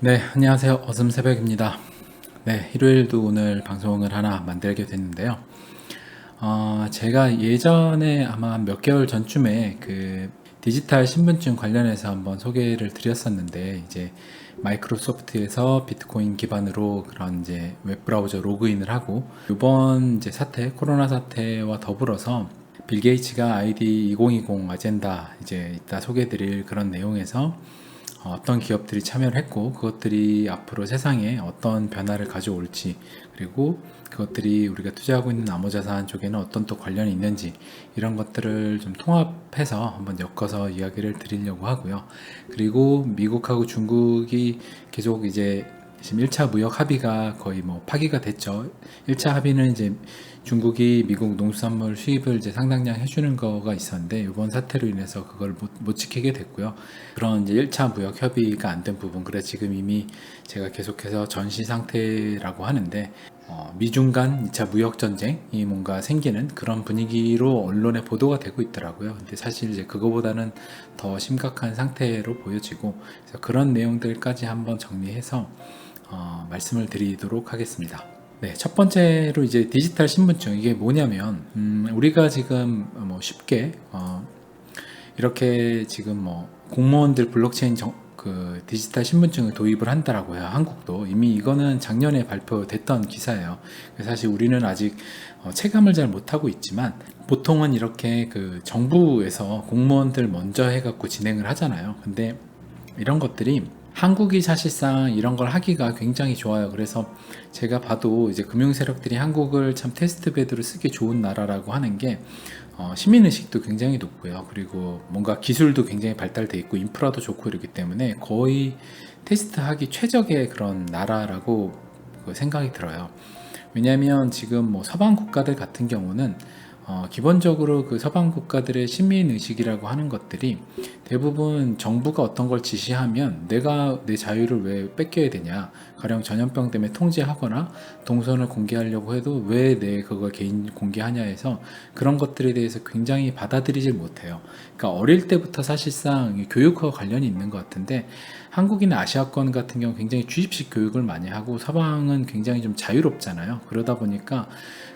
네, 안녕하세요. 어슴새벽입니다. 네, 일요일도 오늘 방송을 하나 만들게 됐는데요. 제가 예전에 아마 몇 개월 전쯤에 그 디지털 신분증 관련해서 한번 소개를 드렸었는데, 이제 마이크로소프트에서 비트코인 기반으로 그런 이제 웹브라우저 로그인을 하고, 이번 이제 사태, 코로나 사태와 더불어서 빌 게이츠가 아이디 2020 아젠다 이제 이따 소개드릴 그런 내용에서 어떤 기업들이 참여를 했고 그것들이 앞으로 세상에 어떤 변화를 가져올지, 그리고 그것들이 우리가 투자하고 있는 암호자산 쪽에는 어떤 또 관련이 있는지, 이런 것들을 좀 통합해서 한번 엮어서 이야기를 드리려고 하고요. 그리고 미국하고 중국이 계속 이제 지금 1차 무역 합의가 거의 뭐 파기가 됐죠. 1차 합의는 이제 중국이 미국 농수산물 수입을 이제 상당량 해주는 거가 있었는데, 이번 사태로 인해서 그걸 못 지키게 됐고요. 그런 이제 1차 무역 협의가 안 된 부분, 그래 지금 이미 제가 계속해서 전시 상태라고 하는데, 미중 간 2차 무역 전쟁이 뭔가 생기는 그런 분위기로 언론에 보도가 되고 있더라고요. 근데 사실 이제 그거보다는 더 심각한 상태로 보여지고, 그래서 그런 내용들까지 한번 정리해서 말씀을 드리도록 하겠습니다. 네, 첫 번째로 이제 디지털 신분증, 이게 뭐냐면 우리가 지금 뭐 쉽게 이렇게 지금 뭐 공무원들 블록체인 그 디지털 신분증을 도입을 한다라고 해요. 한국도 이미 이거는 작년에 발표됐던 기사예요. 사실 우리는 아직 체감을 잘 못하고 있지만, 보통은 이렇게 그 정부에서 공무원들 먼저 해갖고 진행을 하잖아요. 근데 이런 것들이 한국이 사실상 이런 걸 하기가 굉장히 좋아요. 그래서 제가 봐도 이제 금융 세력들이 한국을 참 테스트 베드로 쓰기 좋은 나라라고 하는 게, 시민의식도 굉장히 높고요. 그리고 뭔가 기술도 굉장히 발달돼 있고 인프라도 좋고 이렇기 때문에 거의 테스트하기 최적의 그런 나라라고 생각이 들어요. 왜냐하면 지금 뭐 서방 국가들 같은 경우는 기본적으로 그 서방 국가들의 시민 의식이라고 하는 것들이 대부분 정부가 어떤 걸 지시하면 내가 내 자유를 왜 뺏겨야 되냐, 가령 전염병 때문에 통제하거나 동선을 공개하려고 해도 왜 내 그걸 개인 공개하냐 해서 그런 것들에 대해서 굉장히 받아들이질 못해요. 그러니까 어릴 때부터 사실상 교육과 관련이 있는 것 같은데, 한국이나 아시아권 같은 경우 굉장히 주입식 교육을 많이 하고 서방은 굉장히 좀 자유롭잖아요. 그러다 보니까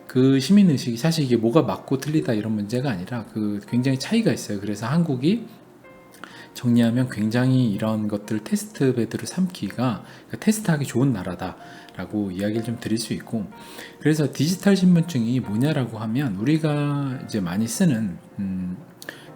그 시민의식이, 사실 이게 뭐가 맞고 틀리다 이런 문제가 아니라 그 굉장히 차이가 있어요. 그래서 한국이 정리하면 굉장히 이런 것들 테스트 베드로 삼기가, 그러니까 테스트하기 좋은 나라다라고 이야기를 좀 드릴 수 있고, 그래서 디지털 신분증이 뭐냐라고 하면 우리가 이제 많이 쓰는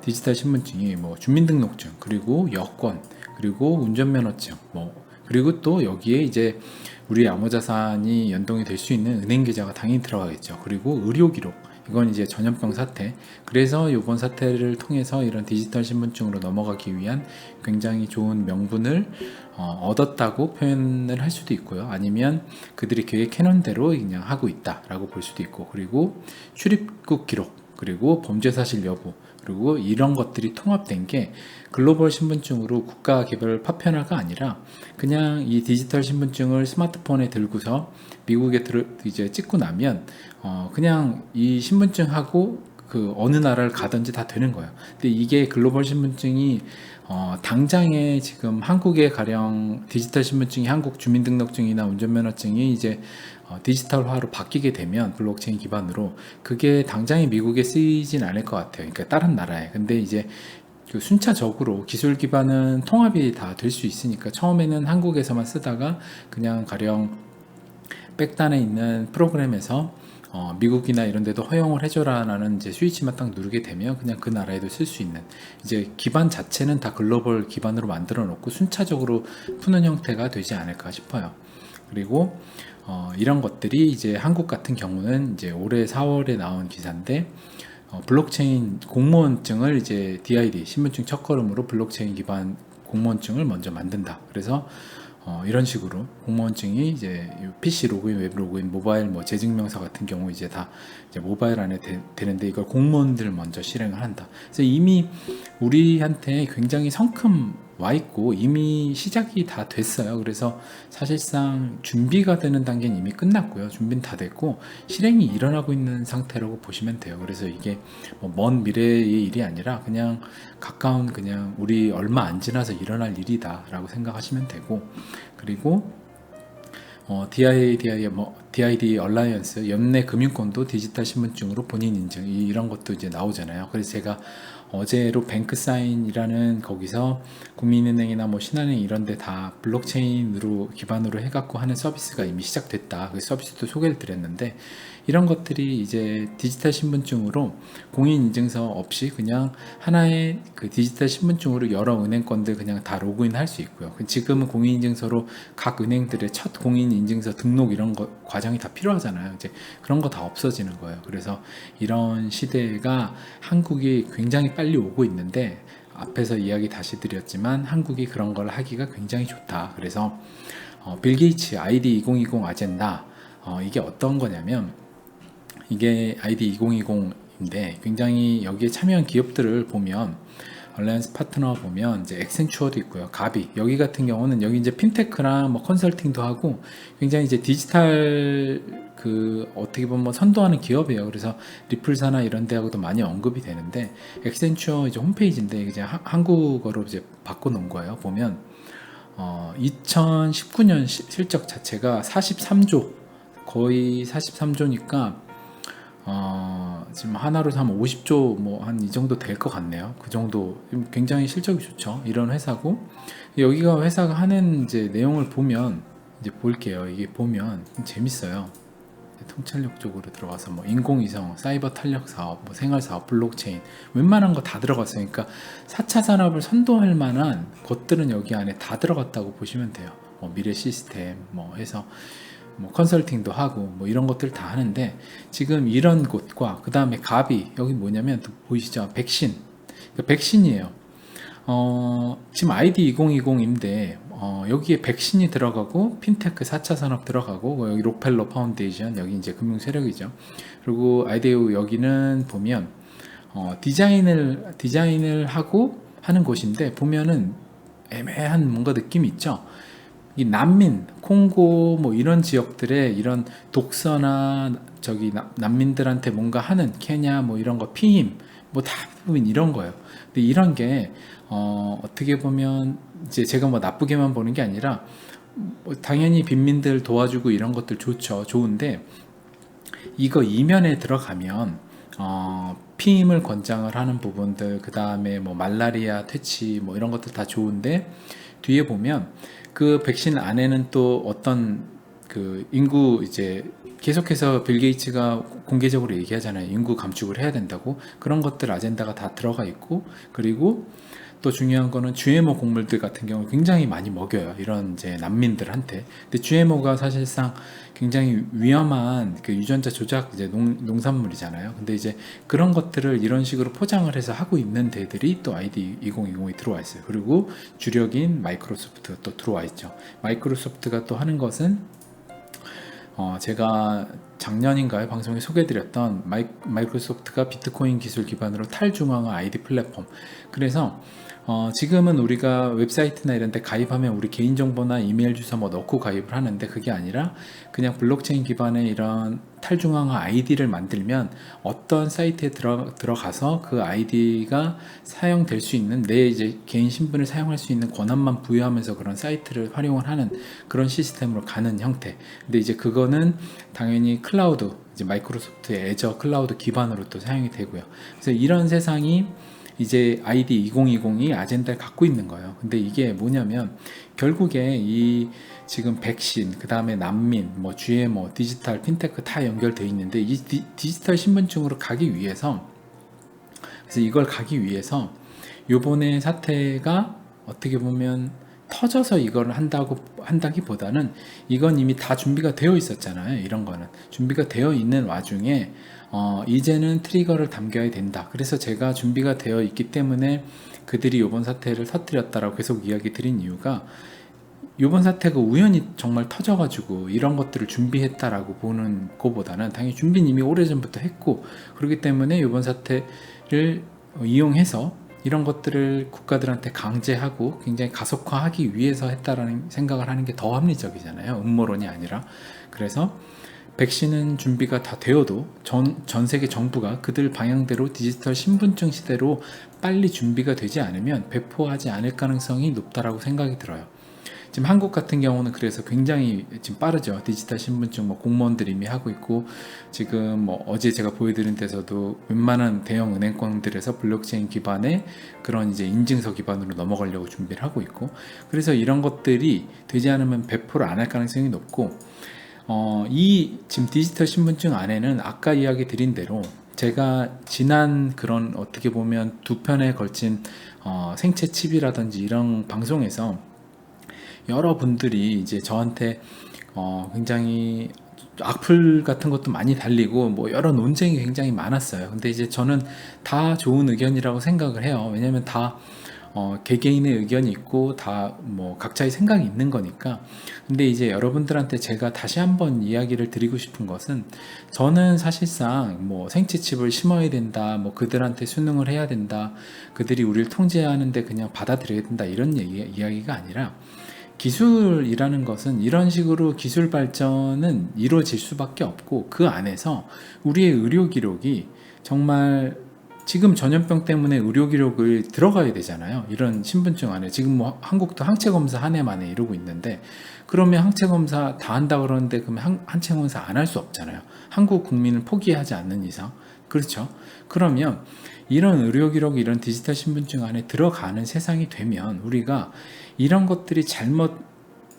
디지털 신분증이 뭐 주민등록증, 그리고 여권, 그리고 운전면허증, 뭐 그리고 또 여기에 이제 우리 암호자산이 연동이 될 수 있는 은행 계좌가 당연히 들어가겠죠. 그리고 의료기록, 이건 이제 전염병 사태, 그래서 이번 사태를 통해서 이런 디지털 신분증으로 넘어가기 위한 굉장히 좋은 명분을 얻었다고 표현을 할 수도 있고요. 아니면 그들이 계획해놓은 대로 그냥 하고 있다라고 볼 수도 있고, 그리고 출입국 기록, 그리고 범죄 사실 여부, 그리고 이런 것들이 통합된 게 글로벌 신분증으로 국가 개별 파편화가 아니라, 그냥 이 디지털 신분증을 스마트폰에 들고서 미국에 이제 찍고 나면 그냥 이 신분증하고 그 어느 나라를 가든지 다 되는 거예요. 근데 이게 글로벌 신분증이 당장에 지금 한국에 가령 디지털 신분증이 한국 주민등록증이나 운전면허증이 이제 디지털화로 바뀌게 되면 블록체인 기반으로, 그게 당장에 미국에 쓰이진 않을 것 같아요. 그러니까 다른 나라에. 근데 이제 그 순차적으로 기술 기반은 통합이 다 될 수 있으니까, 처음에는 한국에서만 쓰다가 그냥 가령 백단에 있는 프로그램에서 미국이나 이런 데도 허용을 해줘라라는 이제 스위치만 딱 누르게 되면 그냥 그 나라에도 쓸 수 있는, 이제 기반 자체는 다 글로벌 기반으로 만들어 놓고 순차적으로 푸는 형태가 되지 않을까 싶어요. 그리고 이런 것들이 이제 한국 같은 경우는 이제 올해 4월에 나온 기사인데, 블록체인 공무원증을 이제 DID 신분증 첫걸음으로 블록체인 기반 공무원증을 먼저 만든다. 그래서 이런 식으로 공무원증이 이제 PC 로그인, 웹 로그인, 모바일 뭐 재증명서 같은 경우 이제 다 이제 모바일 안에 되는데, 이걸 공무원들 먼저 실행을 한다. 그래서 이미 우리한테 굉장히 성큼 와 있고 이미 시작이 다 됐어요. 그래서 사실상 준비가 되는 단계는 이미 끝났고요. 준비는 다 됐고 실행이 일어나고 있는 상태라고 보시면 돼요. 그래서 이게 뭐 먼 미래의 일이 아니라 그냥 가까운, 그냥 우리 얼마 안 지나서 일어날 일이다라고 생각하시면 되고, 그리고 DID 얼라이언스 연내 금융권도 디지털 신분증으로 본인 인증, 이런 것도 이제 나오잖아요. 그래서 제가 어제로 뱅크사인이라는, 거기서 국민은행이나 뭐 신한은행 이런 데 다 블록체인으로 기반으로 해갖고 하는 서비스가 이미 시작됐다. 그 서비스도 소개를 드렸는데, 이런 것들이 이제 디지털 신분증으로 공인인증서 없이 그냥 하나의 그 디지털 신분증으로 여러 은행권들 그냥 다 로그인 할 수 있고요. 지금은 공인인증서로 각 은행들의 첫 공인인증서 등록 이런 거 과정이 다 필요하잖아요. 이제 그런 거 다 없어지는 거예요. 그래서 이런 시대가 한국이 굉장히 빨리 오고 있는데, 앞에서 이야기 다시 드렸지만 한국이 그런 걸 하기가 굉장히 좋다. 그래서 빌 게이츠 ID 2020 아젠다, 이게 어떤 거냐면, 이게 ID 2020인데 굉장히 여기에 참여한 기업들을 보면, 얼라이언스 파트너 보면 이제 엑센추어도 있고요, 가비, 여기 같은 경우는 여기 이제 핀테크랑 뭐 컨설팅도 하고 굉장히 이제 디지털 그 어떻게 보면 선도하는 기업이에요. 그래서 리플사나 이런 데하고도 많이 언급이 되는데, 엑센추어 이제 홈페이지인데 이제 한국어로 이제 바꿔놓은 거예요. 보면 2019년 실적 자체가 43조, 거의 43조니까 지금 하나로 하면 50조 뭐 한 이 정도 될 것 같네요. 그 정도 굉장히 실적이 좋죠. 이런 회사고, 여기가 회사가 하는 이제 내용을 보면 이제 볼게요. 이게 보면 재밌어요. 통찰력 쪽으로 들어가서 뭐 인공위성, 사이버 탄력 사업, 뭐 생활 사업, 블록체인, 웬만한 거 다 들어갔어요. 그러니까 4차 산업을 선도할 만한 것들은 여기 안에 다 들어갔다고 보시면 돼요. 뭐 미래 시스템 뭐 해서 뭐 컨설팅도 하고 뭐 이런 것들 다 하는데, 지금 이런 곳과 그 다음에 가비, 여기 뭐냐면 또 보이시죠? 백신, 백신이에요. 지금 ID 2020인데 여기에 백신이 들어가고 핀테크 4차 산업 들어가고, 여기 록펠러 파운데이션, 여기 이제 금융 세력이죠. 그리고 아이데오 여기는 보면 디자인을 하고 하는 곳인데, 보면은 애매한 뭔가 느낌이 있죠. 이 난민, 콩고 뭐 이런 지역들의 이런 독서나 저기 난민들한테 뭔가 하는 케냐 뭐 이런 거 피임 뭐 다 보면 이런 거예요. 근데 이런 게 어떻게 보면 이제 제가 뭐 나쁘게만 보는 게 아니라, 뭐 당연히 빈민들 도와주고 이런 것들 좋죠. 좋은데 이거 이면에 들어가면 피임을 권장을 하는 부분들, 그 다음에 뭐 말라리아 퇴치 뭐 이런 것들 다 좋은데, 뒤에 보면 그 백신 안에는 또 어떤 그 인구, 이제 계속해서 빌 게이츠가 공개적으로 얘기하잖아요. 인구 감축을 해야 된다고. 그런 것들 아젠다가 다 들어가 있고, 그리고 또 중요한 거는 GMO 곡물들 같은 경우 굉장히 많이 먹여요. 이런 이제 난민들한테. 근데 GMO가 사실상 굉장히 위험한 그 유전자 조작 이제 농산물이잖아요. 근데 이제 그런 것들을 이런 식으로 포장을 해서 하고 있는 데들이 또 ID 2020에 들어와 있어요. 그리고 주력인 마이크로소프트가 또 들어와 있죠. 마이크로소프트가 또 하는 것은 제가 작년인가요? 방송에 소개해드렸던 마이크로소프트가 비트코인 기술 기반으로 탈중앙화 ID 플랫폼. 그래서 지금은 우리가 웹사이트나 이런 데 가입하면 우리 개인정보나 이메일 주소 뭐 넣고 가입을 하는데, 그게 아니라 그냥 블록체인 기반의 이런 탈중앙화 아이디를 만들면 어떤 사이트에 들어가서 그 아이디가 사용될 수 있는, 내 이제 개인 신분을 사용할 수 있는 권한만 부여하면서 그런 사이트를 활용을 하는 그런 시스템으로 가는 형태. 근데 이제 그거는 당연히 클라우드, 이제 마이크로소프트의 애저 클라우드 기반으로 또 사용이 되고요. 그래서 이런 세상이 이제 ID 2020이 아젠다를 갖고 있는 거예요. 근데 이게 뭐냐면, 결국에 이 지금 백신, 그 다음에 난민, 뭐 GMO, 디지털, 핀테크 다 연결되어 있는데, 이 디지털 신분증으로 가기 위해서, 그래서 이걸 가기 위해서 요번에 사태가 어떻게 보면 터져서 이걸 한다기보다는 이건 이미 다 준비가 되어 있었잖아요. 이런 거는 준비가 되어 있는 와중에 이제는 트리거를 담겨야 된다. 그래서 제가 준비가 되어 있기 때문에 그들이 이번 사태를 터뜨렸다라고 계속 이야기 드린 이유가, 이번 사태가 우연히 정말 터져가지고 이런 것들을 준비했다라고 보는 것보다는 당연히 준비는 이미 오래전부터 했고, 그렇기 때문에 이번 사태를 이용해서 이런 것들을 국가들한테 강제하고 굉장히 가속화하기 위해서 했다라는 생각을 하는 게 더 합리적이잖아요. 음모론이 아니라. 그래서 백신은 준비가 다 되어도 전 세계 정부가 그들 방향대로 디지털 신분증 시대로 빨리 준비가 되지 않으면 배포하지 않을 가능성이 높다라고 생각이 들어요. 지금 한국 같은 경우는 그래서 굉장히 지금 빠르죠. 디지털 신분증 뭐 공무원들이 이미 하고 있고, 지금 뭐 어제 제가 보여드린 데서도 웬만한 대형 은행권들에서 블록체인 기반의 그런 이제 인증서 기반으로 넘어가려고 준비를 하고 있고, 그래서 이런 것들이 되지 않으면 배포를 안 할 가능성이 높고, 이 지금 디지털 신분증 안에는 아까 이야기 드린 대로 제가 지난 그런 어떻게 보면 두 편에 걸친 생체 칩이라든지 이런 방송에서 여러분들이 이제 저한테 굉장히 악플 같은 것도 많이 달리고 뭐 여러 논쟁이 굉장히 많았어요. 근데 이제 저는 다 좋은 의견이라고 생각을 해요. 왜냐면 다 개개인의 의견이 있고 다 뭐 각자의 생각이 있는 거니까. 근데 이제 여러분들한테 제가 다시 한번 이야기를 드리고 싶은 것은, 저는 사실상 뭐 생체칩을 심어야 된다, 뭐 그들한테 수능을 해야 된다, 그들이 우리를 통제하는데 그냥 받아들여야 된다, 이런 이야기가 아니라, 기술이라는 것은 이런 식으로 기술 발전은 이루어질 수밖에 없고, 그 안에서 우리의 의료 기록이 정말 지금 전염병 때문에 의료 기록을 들어가야 되잖아요. 이런 신분증 안에 지금 뭐 한국도 항체 검사 한 해 만에 이루고 있는데, 그러면 항체 검사 다 한다 그러는데 그러면 항체 검사 안 할 수 없잖아요. 한국 국민을 포기하지 않는 이상. 그렇죠. 그러면 이런 의료 기록, 이런 디지털 신분증 안에 들어가는 세상이 되면 우리가 이런 것들이 잘못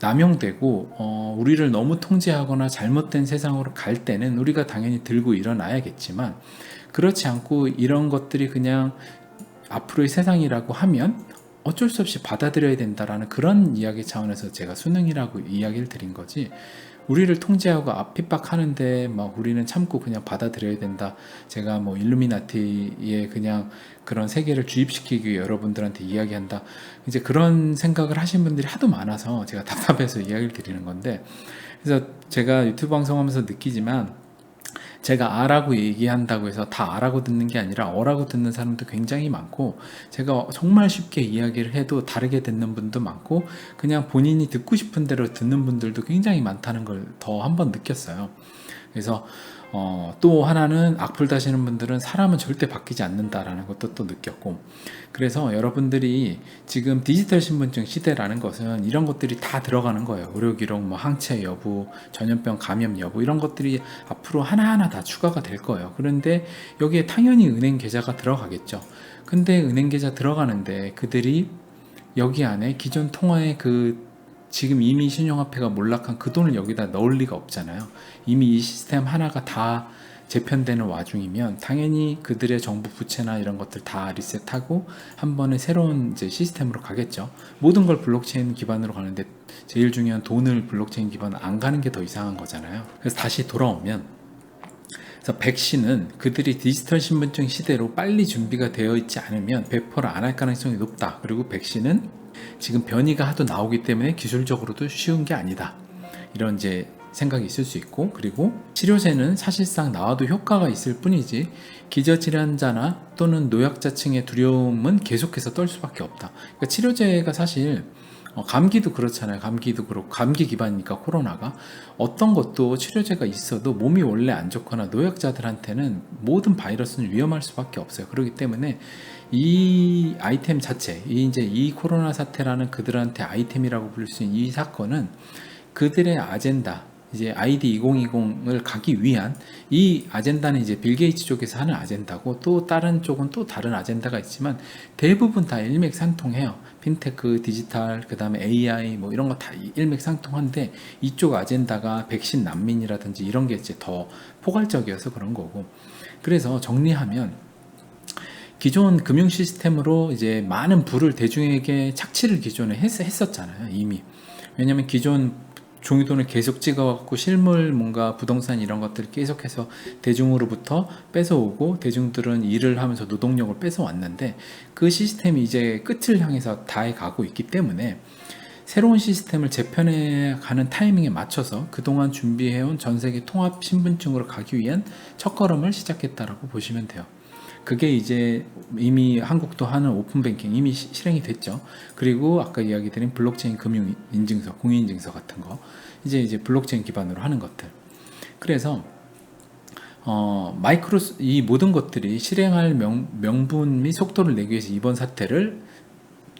남용되고 우리를 너무 통제하거나 잘못된 세상으로 갈 때는 우리가 당연히 들고 일어나야겠지만, 그렇지 않고 이런 것들이 그냥 앞으로의 세상이라고 하면 어쩔 수 없이 받아들여야 된다라는 그런 이야기 차원에서 제가 수능이라고 이야기를 드린 거지, 우리를 통제하고 핍박하는데 막 우리는 참고 그냥 받아들여야 된다, 제가 뭐 일루미나티의 그냥 그런 세계를 주입시키기 위해 여러분들한테 이야기한다, 이제 그런 생각을 하신 분들이 하도 많아서 제가 답답해서 이야기를 드리는 건데, 그래서 제가 유튜브 방송하면서 느끼지만, 제가 아라고 얘기한다고 해서 다 아라고 듣는 게 아니라 어라고 듣는 사람도 굉장히 많고, 제가 정말 쉽게 이야기를 해도 다르게 듣는 분도 많고, 그냥 본인이 듣고 싶은 대로 듣는 분들도 굉장히 많다는 걸 더 한 번 느꼈어요. 그래서 또 하나는 악플 다시는 분들은 사람은 절대 바뀌지 않는다라는 것도 또 느꼈고, 그래서 여러분들이 지금 디지털 신분증 시대라는 것은 이런 것들이 다 들어가는 거예요. 의료기록, 뭐 항체 여부, 전염병 감염 여부, 이런 것들이 앞으로 하나하나 다 추가가 될 거예요. 그런데 여기에 당연히 은행 계좌가 들어가겠죠. 근데 은행 계좌 들어가는데 그들이 여기 안에 기존 통화의 지금 이미 신용화폐가 몰락한 그 돈을 여기다 넣을 리가 없잖아요. 이미 이 시스템 하나가 다 재편되는 와중이면 당연히 그들의 정부 부채나 이런 것들 다 리셋하고 한 번에 새로운 이제 시스템으로 가겠죠. 모든 걸 블록체인 기반으로 가는데 제일 중요한 돈을 블록체인 기반으로 안 가는 게 더 이상한 거잖아요. 그래서 다시 돌아오면, 그래서 백신은 그들이 디지털 신분증 시대로 빨리 준비가 되어 있지 않으면 배포를 안 할 가능성이 높다. 그리고 백신은 지금 변이가 하도 나오기 때문에 기술적으로도 쉬운 게 아니다, 이런 이제 생각이 있을 수 있고, 그리고 치료제는 사실상 나와도 효과가 있을 뿐이지 기저질환자나 또는 노약자층의 두려움은 계속해서 떨 수밖에 없다. 그러니까 치료제가 사실 감기도 그렇잖아요. 감기도 그렇고, 감기 기반이니까 코로나가 어떤 것도 치료제가 있어도 몸이 원래 안 좋거나 노약자들한테는 모든 바이러스는 위험할 수밖에 없어요. 그렇기 때문에 이 아이템 자체, 이 코로나 사태라는 그들한테 아이템이라고 부를 수 있는 이 사건은 그들의 아젠다, 이제 ID 2020을 가기 위한 이 아젠다는 이제 빌 게이츠 쪽에서 하는 아젠다고, 또 다른 쪽은 또 다른 아젠다가 있지만 대부분 다 일맥상통해요. 핀테크, 디지털, 그 다음에 AI 뭐 이런 거 다 일맥상통한데, 이쪽 아젠다가 백신 난민이라든지 이런 게 이제 더 포괄적이어서 그런 거고. 그래서 정리하면, 기존 금융 시스템으로 이제 많은 부를 대중에게 착취를 기존에 했었잖아요, 이미. 왜냐면 기존 종이돈을 계속 찍어갖고 실물 뭔가 부동산 이런 것들을 계속해서 대중으로부터 뺏어오고, 대중들은 일을 하면서 노동력을 뺏어왔는데, 그 시스템이 이제 끝을 향해서 다해 가고 있기 때문에 새로운 시스템을 재편해 가는 타이밍에 맞춰서 그동안 준비해온 전세계 통합 신분증으로 가기 위한 첫걸음을 시작했다라고 보시면 돼요. 그게 이제 이미 한국도 하는 오픈뱅킹 이미 실행이 됐죠. 그리고 아까 이야기 드린 블록체인 금융 인증서, 공인인증서 같은 거 이제 블록체인 기반으로 하는 것들. 그래서 이 모든 것들이 실행할 명분 및 속도를 내기 위해서 이번 사태를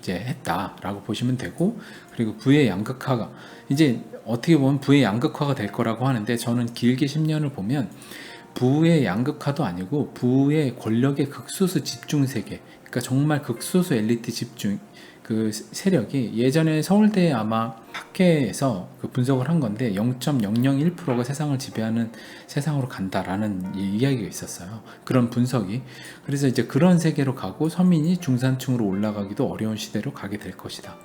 이제 했다라고 보시면 되고, 그리고 부의 양극화가 이제 어떻게 보면 부의 양극화가 될 거라고 하는데, 저는 길게 10년을 보면 부의 양극화도 아니고 부의 권력의 극소수 집중 세계, 그러니까 정말 극소수 엘리트 집중 그 세력이 예전에 서울대 아마 학회에서 그 분석을 한 건데 0.001%가 세상을 지배하는 세상으로 간다라는 이야기가 있었어요. 그런 분석이. 그래서 이제 그런 세계로 가고 서민이 중산층으로 올라가기도 어려운 시대로 가게 될 것이다.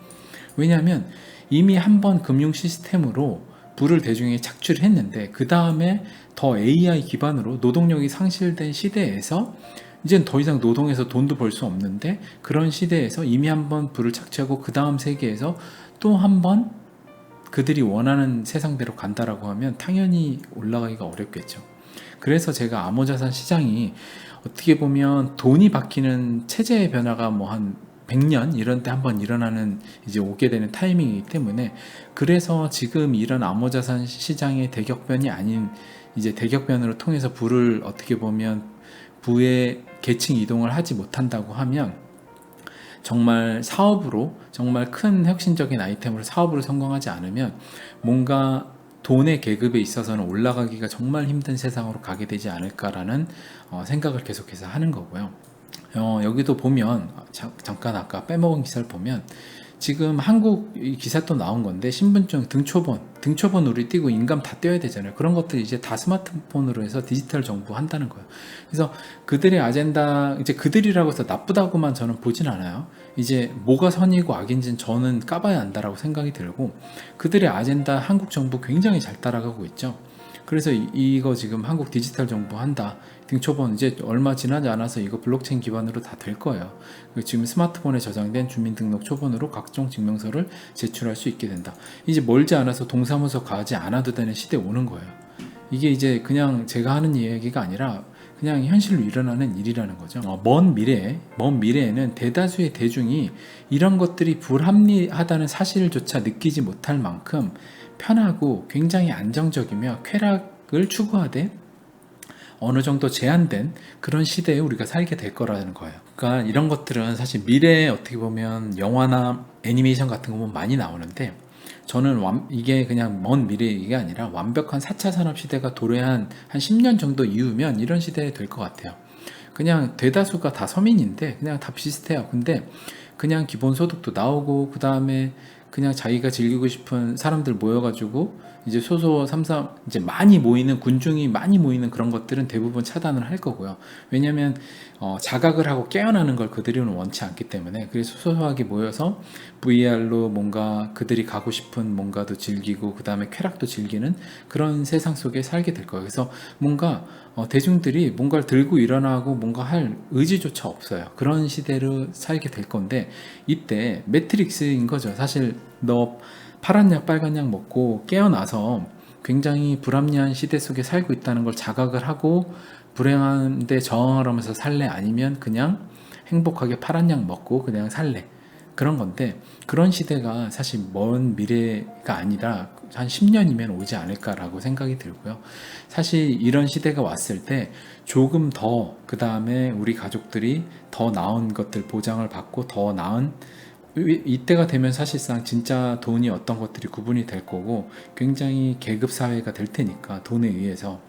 왜냐하면 이미 한번 금융 시스템으로 부를 대중에게 착취를 했는데, 그 다음에 더 AI 기반으로 노동력이 상실된 시대에서 이젠 더 이상 노동해서 돈도 벌 수 없는데, 그런 시대에서 이미 한번 부를 착취하고 그 다음 세계에서 또 한번 그들이 원하는 세상대로 간다라고 하면 당연히 올라가기가 어렵겠죠. 그래서 제가 암호자산 시장이 어떻게 보면 돈이 바뀌는 체제의 변화가 뭐 한 100년 이런 때 한번 일어나는 이제 오게 되는 타이밍이기 때문에, 그래서 지금 이런 암호자산 시장의 대격변이 아닌 이제 대격변으로 통해서 부를 어떻게 보면 부의 계층 이동을 하지 못한다고 하면, 정말 사업으로 정말 큰 혁신적인 아이템으로 사업으로 성공하지 않으면 뭔가 돈의 계급에 있어서는 올라가기가 정말 힘든 세상으로 가게 되지 않을까라는 생각을 계속해서 하는 거고요. 여기도 보면 잠깐 아까 빼먹은 기사를 보면 지금 한국 기사 또 나온 건데, 신분증 등초번 우리 띄고 인감 다 떼어야 되잖아요. 그런 것들 이제 다 스마트폰으로 해서 디지털 정부 한다는 거예요. 그래서 그들의 아젠다, 이제 그들이라고 해서 나쁘다고만 저는 보진 않아요. 이제 뭐가 선이고 악인지는 저는 까봐야 안다라고 생각이 들고, 그들의 아젠다 한국 정부 굉장히 잘 따라가고 있죠. 그래서 이거 지금 한국 디지털 정부 한다, 등초번 이제 얼마 지나지 않아서 이거 블록체인 기반으로 다 될 거예요. 지금 스마트폰에 저장된 주민등록 초본으로 각종 증명서를 제출할 수 있게 된다. 이제 멀지 않아서 동사무소 가지 않아도 되는 시대에 오는 거예요. 이게 이제 그냥 제가 하는 이야기가 아니라 그냥 현실로 일어나는 일이라는 거죠. 먼 미래에는 대다수의 대중이 이런 것들이 불합리하다는 사실조차 느끼지 못할 만큼 편하고 굉장히 안정적이며 쾌락을 추구하되 어느 정도 제한된 그런 시대에 우리가 살게 될 거라는 거예요. 그러니까 이런 것들은 사실 미래에 어떻게 보면 영화나 애니메이션 같은 거 보면 많이 나오는데, 저는 이게 그냥 먼 미래가 아니라 완벽한 4차 산업 시대가 도래한 한 10년 정도 이후면 이런 시대에 될 것 같아요. 그냥 대다수가 다 서민인데 그냥 다 비슷해요. 근데 그냥 기본소득도 나오고, 그 다음에 그냥 자기가 즐기고 싶은 사람들 모여가지고 이제 삼삼 이제 많이 모이는, 군중이 많이 모이는 그런 것들은 대부분 차단을 할 거고요. 왜냐하면 자각을 하고 깨어나는 걸 그들은 원치 않기 때문에. 그래서 소소하게 모여서 VR로 뭔가 그들이 가고 싶은 뭔가도 즐기고 그 다음에 쾌락도 즐기는 그런 세상 속에 살게 될 거예요. 그래서 뭔가 대중들이 뭔가를 들고 일어나고 뭔가 할 의지조차 없어요. 그런 시대로 살게 될 건데, 이때 매트릭스인 거죠. 사실 너 파란 약 빨간 약 먹고 깨어나서 굉장히 불합리한 시대 속에 살고 있다는 걸 자각을 하고 불행한데 저항을 하면서 살래, 아니면 그냥 행복하게 파란 약 먹고 그냥 살래, 그런 건데, 그런 시대가 사실 먼 미래가 아니라 한 10년이면 오지 않을까라고 생각이 들고요. 사실 이런 시대가 왔을 때 조금 더 그 다음에 우리 가족들이 더 나은 것들 보장을 받고 더 나은, 이때가 되면 사실상 진짜 돈이 어떤 것들이 구분이 될 거고 굉장히 계급 사회가 될 테니까, 돈에 의해서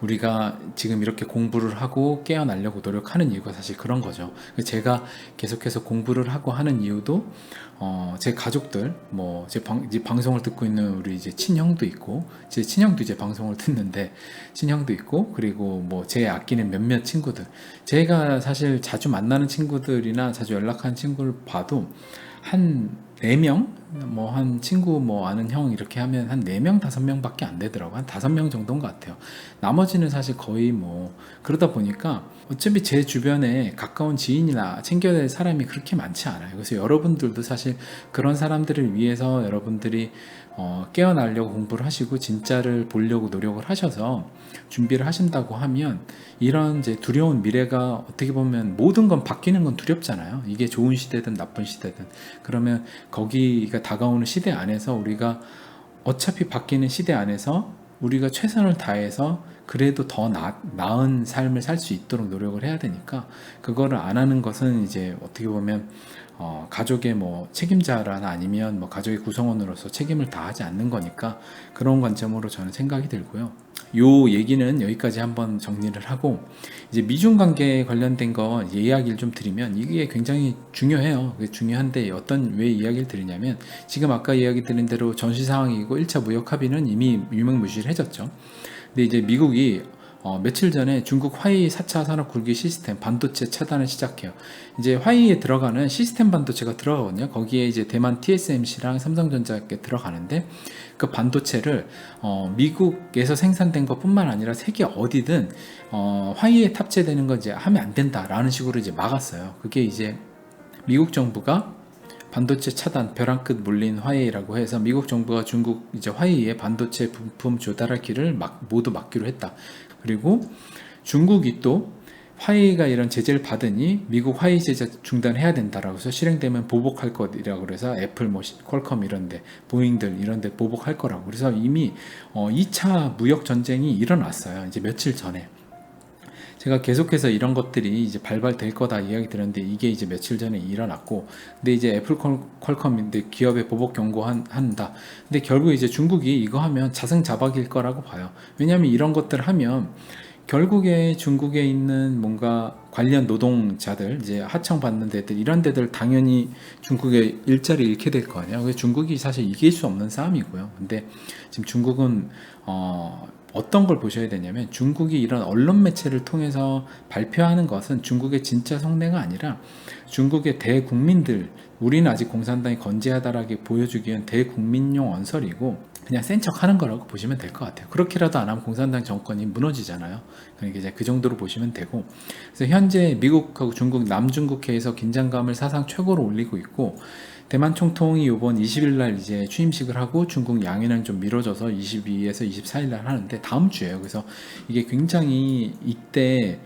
우리가 지금 이렇게 공부를 하고 깨어나려고 노력하는 이유가 사실 그런 거죠. 제가 계속해서 공부를 하고 하는 이유도 제 가족들, 뭐 제 방송을 듣고 있는 우리 이제 친형도 있고, 제 친형도 이제 방송을 듣는데 친형도 있고, 그리고 뭐 제 아끼는 몇몇 친구들, 제가 사실 자주 만나는 친구들이나 자주 연락하는 친구를 봐도 한 4명 뭐 한 친구 뭐 아는 형 이렇게 하면 한 4명 5명밖에 안 되더라고. 한 5명 정도인 것 같아요. 나머지는 사실 거의 뭐 그러다 보니까 어차피 제 주변에 가까운 지인이나 챙겨야 될 사람이 그렇게 많지 않아요. 그래서 여러분들도 사실 그런 사람들을 위해서 여러분들이 깨어나려고 공부를 하시고 진짜를 보려고 노력을 하셔서 준비를 하신다고 하면 이런 이제 두려운 미래가 어떻게 보면 모든 건 바뀌는 건 두렵잖아요. 이게 좋은 시대든 나쁜 시대든. 그러면 거기가 다가오는 시대 안에서 우리가 어차피 바뀌는 시대 안에서 우리가 최선을 다해서 그래도 더 나은 삶을 살 수 있도록 노력을 해야 되니까 그거를 안 하는 것은 이제 어떻게 보면 가족의 뭐 책임자라나 아니면 뭐 가족의 구성원으로서 책임을 다하지 않는 거니까 그런 관점으로 저는 생각이 들고요. 요 얘기는 여기까지 한번 정리를 하고 이제 미중 관계에 관련된 거 이야기를 좀 드리면 이게 굉장히 중요해요. 중요한데 왜 이야기를 드리냐면 지금 아까 이야기 드린 대로 전시 상황이고 1차 무역 합의는 이미 유명무실해졌죠. 근데 이제 미국이 며칠 전에 중국 화웨이 4차 산업 굴기 시스템 반도체 차단을 시작해요. 이제 화웨이에 들어가는 시스템 반도체가 들어가거든요. 거기에 이제 대만 TSMC랑 삼성전자가 들어가는데 그 반도체를 미국에서 생산된 것뿐만 아니라 세계 어디든 화웨이에 탑재되는 거 이제 하면 안 된다라는 식으로 이제 막았어요. 그게 이제 미국 정부가 반도체 차단, 벼랑 끝 물린 화웨이라고 해서 미국 정부가 중국 이제 화웨이에 반도체 부품 조달할 길을 모두 막기로 했다. 그리고 중국이 또 화웨이가 이런 제재를 받으니 미국 화웨이 제재 중단해야 된다라고 해서 실행되면 보복할 것이라고 그래서 애플, 뭐 퀄컴 이런데, 보잉들 이런데 보복할 거라고. 그래서 이미 2차 무역 전쟁이 일어났어요. 이제 며칠 전에. 제가 계속해서 이런 것들이 이제 발발될 거다 이야기 들었는데 이게 이제 며칠 전에 일어났고, 근데 이제 애플, 퀄컴인데 기업에 보복 경고한다. 근데 결국 이제 중국이 이거 하면 자승자박일 거라고 봐요. 왜냐하면 이런 것들 하면 결국에 중국에 있는 뭔가 관련 노동자들, 이제 하청 받는 데들, 이런 데들 당연히 중국의 일자리 잃게 될 거 아니에요. 그래서 중국이 사실 이길 수 없는 싸움이고요. 근데 지금 중국은 어떤 걸 보셔야 되냐면 중국이 이런 언론 매체를 통해서 발표하는 것은 중국의 진짜 속내가 아니라 중국의 대국민들, 우리는 아직 공산당이 건재하다라게 보여주기 위한 대국민용 언설이고 그냥 센 척 하는 거라고 보시면 될 것 같아요. 그렇게라도 안 하면 공산당 정권이 무너지잖아요. 그러니까 이제 그 정도로 보시면 되고, 그래서 현재 미국하고 중국, 남중국해에서 긴장감을 사상 최고로 올리고 있고, 대만 총통이 이번 20일 날 이제 취임식을 하고 중국 양해는 좀 미뤄져서 22에서 24일 날 하는데 다음 주에요. 그래서 이게 굉장히 이때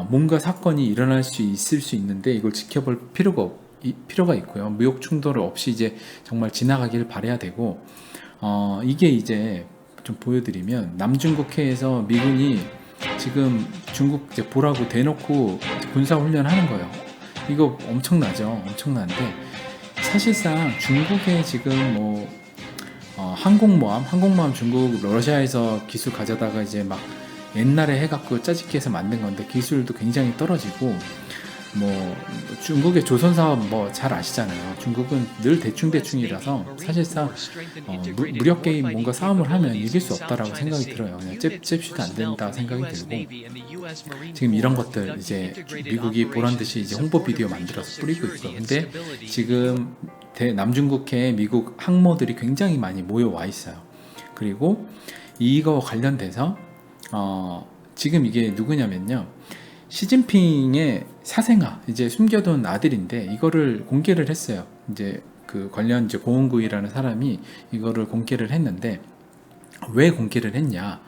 뭔가 사건이 일어날 수 있을 수 있는데 이걸 지켜볼 필요가 있고요. 무역 충돌 없이 이제 정말 지나가기를 바라야 되고, 이게 이제 좀 보여드리면 남중국해에서 미군이 지금 중국 이제 보라고 대놓고 군사훈련 하는 거예요. 이거 엄청나죠. 엄청난데 사실상 중국의 지금 뭐 항공모함 중국 러시아에서 기술 가져다가 이제 막 옛날에 해갖고 짜집기해서 만든 건데 기술도 굉장히 떨어지고, 뭐 중국의 조선 사업 뭐 잘 아시잖아요. 중국은 늘 대충이라서 사실상 무력 게임 뭔가 싸움을 하면 이길 수 없다라고 생각이 들어요. 그냥 잽시도 안 된다 생각이 들고, 지금 이런 것들 이제 미국이 보란 듯이 이제 홍보 비디오 만들어서 뿌리고 있고, 근데 지금 남중국해에 미국 항모들이 굉장히 많이 모여와 있어요. 그리고 이거 관련돼서 지금 이게 누구냐면요, 시진핑의 사생아, 이제 숨겨둔 아들인데 이거를 공개를 했어요. 이제 그 관련 이제 고은구이라는 사람이 이거를 공개를 했는데, 왜 공개를 했냐?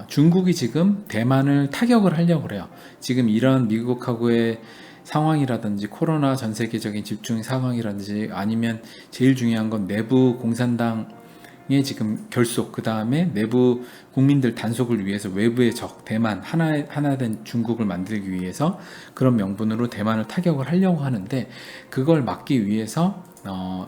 중국이 지금 대만을 타격을 하려고 그래요. 지금 이런 미국하고의 상황이라든지 코로나 전 세계적인 집중 상황이라든지 아니면 제일 중요한 건 내부 공산당의 지금 결속, 그 다음에 내부 국민들 단속을 위해서 외부의 적 대만 하나된 중국을 만들기 위해서 그런 명분으로 대만을 타격을 하려고 하는데, 그걸 막기 위해서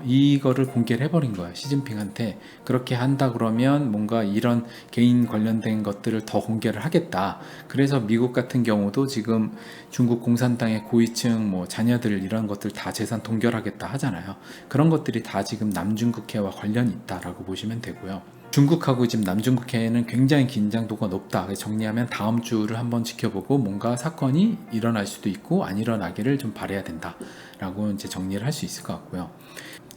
이거를 공개를 해버린 거예요. 시진핑한테 그렇게 한다 그러면 뭔가 이런 개인 관련된 것들을 더 공개를 하겠다. 그래서 미국 같은 경우도 지금 중국 공산당의 고위층 뭐 자녀들 이런 것들 다 재산 동결하겠다 하잖아요. 그런 것들이 다 지금 남중국해와 관련이 있다라고 보시면 되고요. 중국하고 지금 남중국해는 굉장히 긴장도가 높다. 정리하면 다음 주를 한번 지켜보고 뭔가 사건이 일어날 수도 있고 안 일어나기를 좀 바라야 된다라고 이제 정리를 할 수 있을 것 같고요.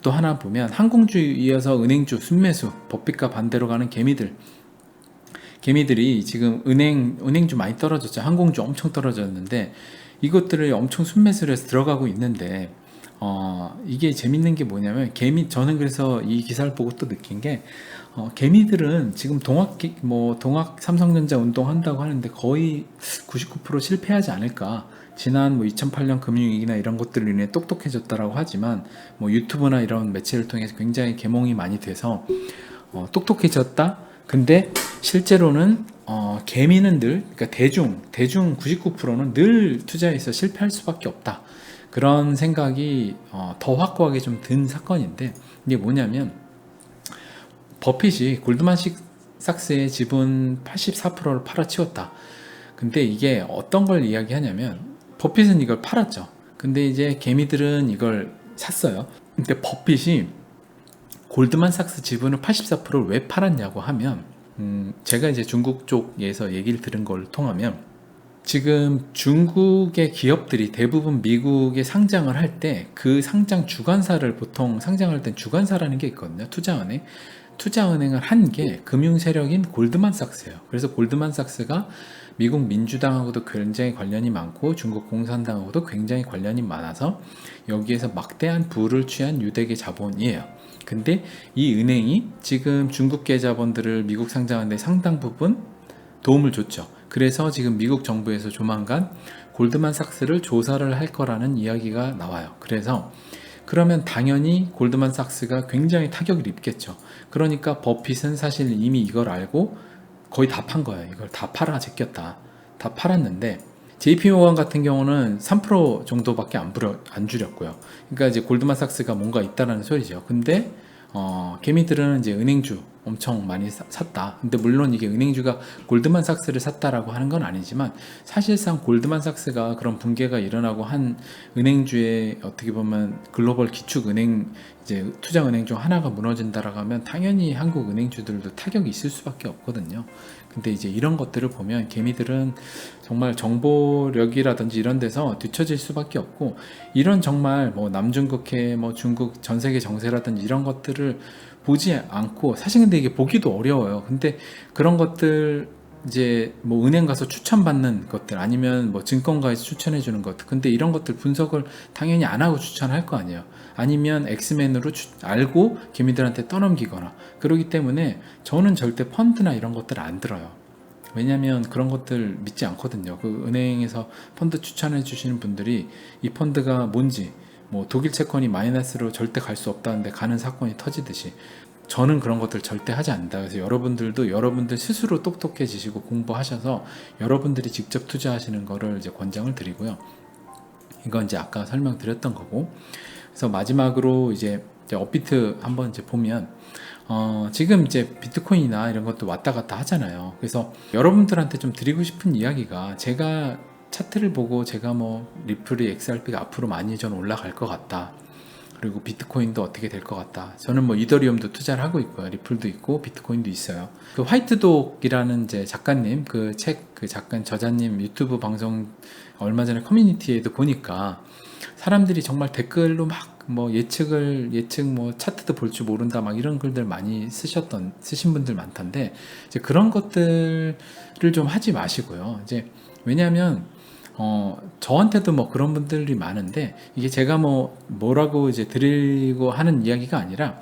또 하나 보면 항공주에 이어서 은행주, 순매수, 법비과 반대로 가는 개미들이 지금 은행주 많이 떨어졌죠. 항공주 엄청 떨어졌는데 이것들을 엄청 순매수를 해서 들어가고 있는데 이게 재밌는 게 뭐냐면 저는 그래서 이 기사를 보고 또 느낀 게 개미들은 지금 동학 삼성전자 운동한다고 하는데 거의 99% 실패하지 않을까. 지난 2008년 금융위기나 이런 것들로 인해 똑똑해졌다라고 하지만 유튜브나 이런 매체를 통해서 굉장히 계몽이 많이 돼서 똑똑해졌다. 근데 실제로는 개미는 늘, 그러니까 대중 99%는 늘 투자에서 실패할 수밖에 없다. 그런 생각이 더 확고하게 좀 든 사건인데, 이게 뭐냐면 버핏이 골드만삭스의 지분 84%를 팔아치웠다. 근데 이게 어떤 걸 이야기하냐면 버핏은 이걸 팔았죠. 근데 이제 개미들은 이걸 샀어요. 근데 버핏이 골드만삭스 지분을 84%를 왜 팔았냐고 하면 제가 이제 중국 쪽에서 얘기를 들은 걸 통하면 지금 중국의 기업들이 대부분 미국에 상장을 할 때 그 상장 주관사를 보통 상장할 땐 주관사라는 게 있거든요. 투자은행을 한 게 금융 세력인 골드만삭스예요. 그래서 골드만삭스가 미국 민주당하고도 굉장히 관련이 많고 중국 공산당하고도 굉장히 관련이 많아서 여기에서 막대한 부를 취한 유대계 자본이에요. 근데 이 은행이 지금 중국 계좌번들을 미국 상장하는 데 상당 부분 도움을 줬죠. 그래서 지금 미국 정부에서 조만간 골드만삭스를 조사를 할 거라는 이야기가 나와요. 그래서 그러면 당연히 골드만삭스가 굉장히 타격을 입겠죠. 그러니까 버핏은 사실 이미 이걸 알고 거의 다 판 거예요. 이걸 다 팔아 제꼈다. 다 팔았는데 JP모건 같은 경우는 3% 정도밖에 안 줄였고요. 그러니까 이제 골드만삭스가 뭔가 있다라는 소리죠. 근데 개미들은 이제 은행주 엄청 많이 샀다. 근데 물론 이게 은행주가 골드만삭스를 샀다라고 하는 건 아니지만 사실상 골드만삭스가 그런 붕괴가 일어나고 한 은행주의 어떻게 보면 글로벌 기축 은행 이제 투자 은행 중 하나가 무너진다라고 하면 당연히 한국 은행주들도 타격이 있을 수밖에 없거든요. 근데 이제 이런 것들을 보면 개미들은 정말 정보력이라든지 이런 데서 뒤처질 수밖에 없고, 이런 정말 남중국해 중국 전 세계 정세라든지 이런 것들을 보지 않고, 사실 근데 이게 보기도 어려워요. 근데 그런 것들 이제 은행 가서 추천받는 것들 아니면 증권가에서 추천해 주는 것들, 근데 이런 것들 분석을 당연히 안 하고 추천할 거 아니에요. 아니면 엑스맨으로 알고 개미들한테 떠넘기거나. 그러기 때문에 저는 절대 펀드나 이런 것들 안 들어요. 왜냐면 그런 것들 믿지 않거든요. 그 은행에서 펀드 추천해 주시는 분들이 이 펀드가 뭔지, 독일 채권이 마이너스로 절대 갈 수 없다는데 가는 사건이 터지듯이 저는 그런 것들 절대 하지 않는다. 그래서 여러분들도 여러분들 스스로 똑똑해지시고 공부하셔서 여러분들이 직접 투자하시는 거를 이제 권장을 드리고요. 이건 이제 아까 설명드렸던 거고, 그래서 마지막으로 이제 업비트 한번 이제 보면 지금 이제 비트코인이나 이런 것도 왔다 갔다 하잖아요. 그래서 여러분들한테 좀 드리고 싶은 이야기가, 제가 차트를 보고 제가 리플이 XRP가 앞으로 많이 좀 올라갈 것 같다. 그리고 비트코인도 어떻게 될 것 같다. 저는 이더리움도 투자를 하고 있고요. 리플도 있고 비트코인도 있어요. 그 화이트독이라는 이제 작가님, 그 작가 저자님 유튜브 방송 얼마 전에 커뮤니티에도 보니까 사람들이 정말 댓글로 막 예측 차트도 볼 줄 모른다 막 이런 글들 많이 쓰신 분들 많던데, 이제 그런 것들을 좀 하지 마시고요. 이제 왜냐하면 저한테도 그런 분들이 많은데, 이게 제가 뭐라고 이제 드리고 하는 이야기가 아니라,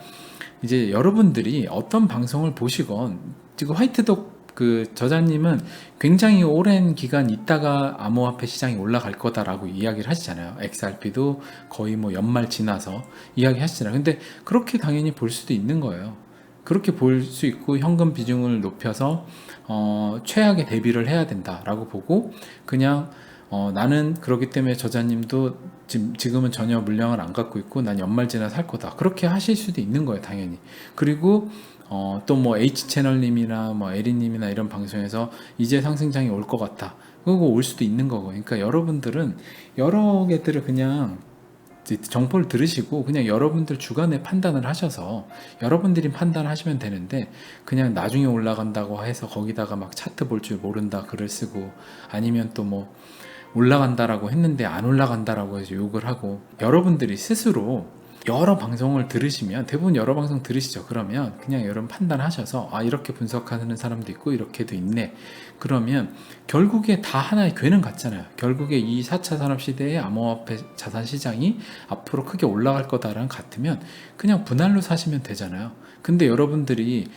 이제 여러분들이 어떤 방송을 보시건, 지금 화이트독 그 저자님은 굉장히 오랜 기간 있다가 암호화폐 시장이 올라갈 거다라고 이야기를 하시잖아요. XRP도 거의 연말 지나서 이야기 하시잖아요. 근데 그렇게 당연히 볼 수도 있는 거예요. 그렇게 볼 수 있고 현금 비중을 높여서 최악의 대비를 해야 된다라고 보고, 그냥 나는 그렇기 때문에 저자님도 지금은 전혀 물량을 안 갖고 있고 난 연말 지나서 살 거다, 그렇게 하실 수도 있는 거예요, 당연히. 그리고 또 H채널님이나 에리님이나 이런 방송에서 이제 상승장이 올 것 같다, 그거 올 수도 있는 거고. 그러니까 여러분들은 여러 개들을 그냥 정보를 들으시고 그냥 여러분들 주관의 판단을 하셔서 여러분들이 판단하시면 되는데, 그냥 나중에 올라간다고 해서 거기다가 막 차트 볼 줄 모른다 글을 쓰고, 아니면 또 뭐 올라간다라고 했는데 안 올라간다라고 해서 욕을 하고, 여러분들이 스스로 여러 방송을 들으시면, 대부분 여러 방송 들으시죠. 그러면 그냥 여러분 판단하셔서 아, 이렇게 분석하는 사람도 있고 이렇게도 있네. 그러면 결국에 다 하나의 궤는 같잖아요. 결국에 이 4차 산업시대의 암호화폐 자산시장이 앞으로 크게 올라갈 거다라는 같으면 그냥 분할로 사시면 되잖아요. 근데 여러분들이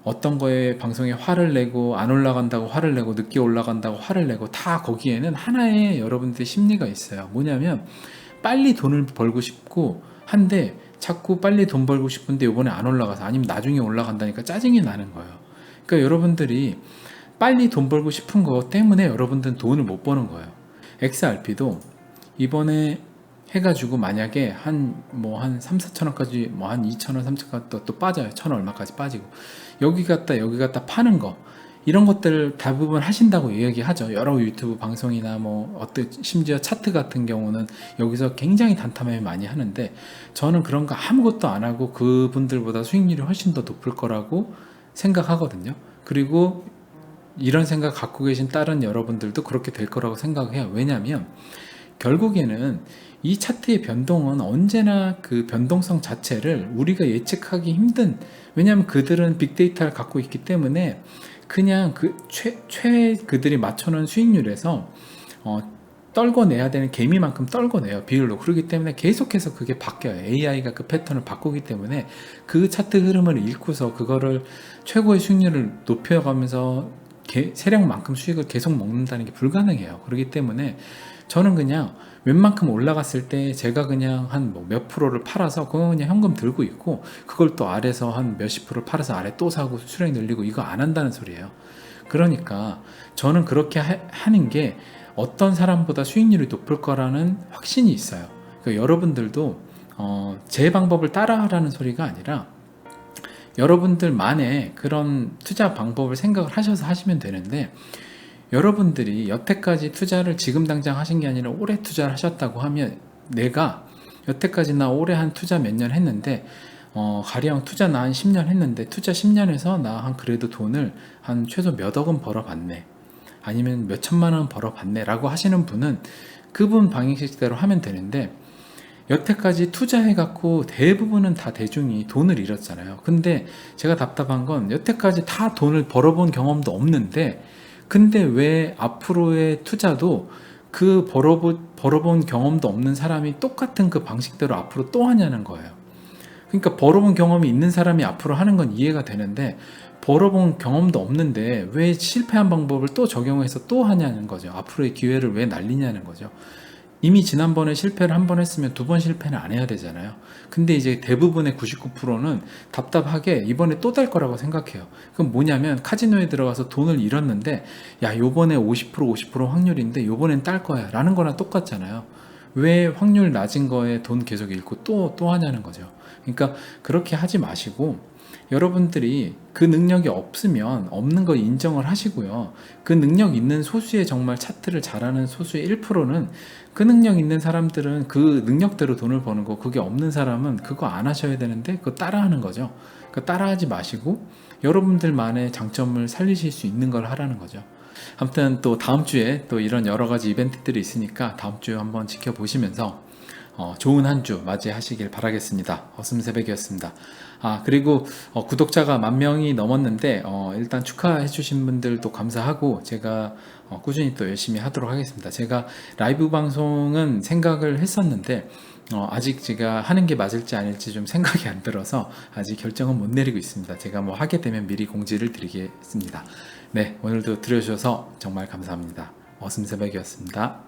어떤 거에 방송에 화를 내고 안 올라간다고 화를 내고 늦게 올라간다고 화를 내고, 다 거기에는 하나의 여러분들의 심리가 있어요. 뭐냐면 빨리 돈을 벌고 싶고 한데, 자꾸 빨리 돈 벌고 싶은데 요번에 안 올라가서, 아니면 나중에 올라간다니까 짜증이 나는 거예요. 그러니까 여러분들이 빨리 돈 벌고 싶은 거 때문에 여러분들은 돈을 못 버는 거예요. XRP도 이번에 해가지고 만약에 한 3, 4천원까지, 한 2천원, 3천원 또 빠져요. 1,000원 얼마까지 빠지고, 여기 갔다 파는 거, 이런 것들을 대부분 하신다고 이야기하죠. 여러 유튜브 방송이나 심지어 차트 같은 경우는 여기서 굉장히 단타매매 많이 하는데, 저는 그런 거 아무것도 안 하고 그분들보다 수익률이 훨씬 더 높을 거라고 생각하거든요. 그리고 이런 생각 갖고 계신 다른 여러분들도 그렇게 될 거라고 생각해요. 왜냐하면 결국에는 이 차트의 변동은 언제나 그 변동성 자체를 우리가 예측하기 힘든, 왜냐하면 그들은 빅데이터를 갖고 있기 때문에 그냥 그들이 맞춰놓은 수익률에서 떨궈내야 되는 개미만큼 떨궈내요, 비율로. 그렇기 때문에 계속해서 그게 바뀌어요. AI가 그 패턴을 바꾸기 때문에 그 차트 흐름을 읽고서 그거를 최고의 수익률을 높여가면서 세력만큼 수익을 계속 먹는다는 게 불가능해요. 그렇기 때문에 저는 그냥 웬만큼 올라갔을 때 제가 그냥 한 몇 프로를 팔아서 그거 그냥 현금 들고 있고, 그걸 또 아래서 한 몇십 프로를 팔아서 아래 또 사고 수익 늘리고, 이거 안 한다는 소리예요. 그러니까 저는 그렇게 하는 게 어떤 사람보다 수익률이 높을 거라는 확신이 있어요. 그러니까 여러분들도 제 방법을 따라하라는 소리가 아니라 여러분들만의 그런 투자 방법을 생각을 하셔서 하시면 되는데, 여러분들이 여태까지 투자를 지금 당장 하신 게 아니라 오래 투자를 하셨다고 하면, 내가 여태까지 나 올해 한 투자 몇 년 했는데 가령 투자 나 한 10년 했는데, 투자 10년에서 나 한 그래도 돈을 한 최소 몇 억은 벌어봤네, 아니면 몇 천만 원 벌어봤네 라고 하시는 분은 그분 방식대로 하면 되는데, 여태까지 투자해갖고 대부분은 다 대중이 돈을 잃었잖아요. 근데 제가 답답한 건 여태까지 다 돈을 벌어본 경험도 없는데, 근데 왜 앞으로의 투자도 그 벌어본 경험도 없는 사람이 똑같은 그 방식대로 앞으로 또 하냐는 거예요. 그러니까 벌어본 경험이 있는 사람이 앞으로 하는 건 이해가 되는데, 벌어본 경험도 없는데 왜 실패한 방법을 또 적용해서 또 하냐는 거죠. 앞으로의 기회를 왜 날리냐는 거죠. 이미 지난번에 실패를 한 번 했으면 두 번 실패는 안 해야 되잖아요. 근데 이제 대부분의 99%는 답답하게 이번에 또 될 거라고 생각해요. 그럼 뭐냐면 카지노에 들어가서 돈을 잃었는데, 야, 요번에 50% 확률인데 요번엔 딸 거야 라는 거랑 똑같잖아요. 왜 확률 낮은 거에 돈 계속 잃고 또 하냐는 거죠. 그러니까 그렇게 하지 마시고, 여러분들이 그 능력이 없으면 없는 거 인정을 하시고요. 그 능력 있는 소수의, 정말 차트를 잘하는 소수의 1%는, 그 능력 있는 사람들은 그 능력대로 돈을 버는 거, 그게 없는 사람은 그거 안 하셔야 되는데 그거 따라하는 거죠. 그 따라하지 마시고 여러분들만의 장점을 살리실 수 있는 걸 하라는 거죠. 아무튼 또 다음 주에 또 이런 여러 가지 이벤트들이 있으니까 다음 주에 한번 지켜보시면서 좋은 한 주 맞이하시길 바라겠습니다. 어슴새벽이었습니다. 그리고 구독자가 10,000명이 넘었는데 일단 축하해 주신 분들도 감사하고, 제가 꾸준히 또 열심히 하도록 하겠습니다. 제가 라이브 방송은 생각을 했었는데 아직 제가 하는 게 맞을지 아닐지 좀 생각이 안 들어서 아직 결정은 못 내리고 있습니다. 제가 하게 되면 미리 공지를 드리겠습니다. 네, 오늘도 들어주셔서 정말 감사합니다. 어슴새벽이었습니다.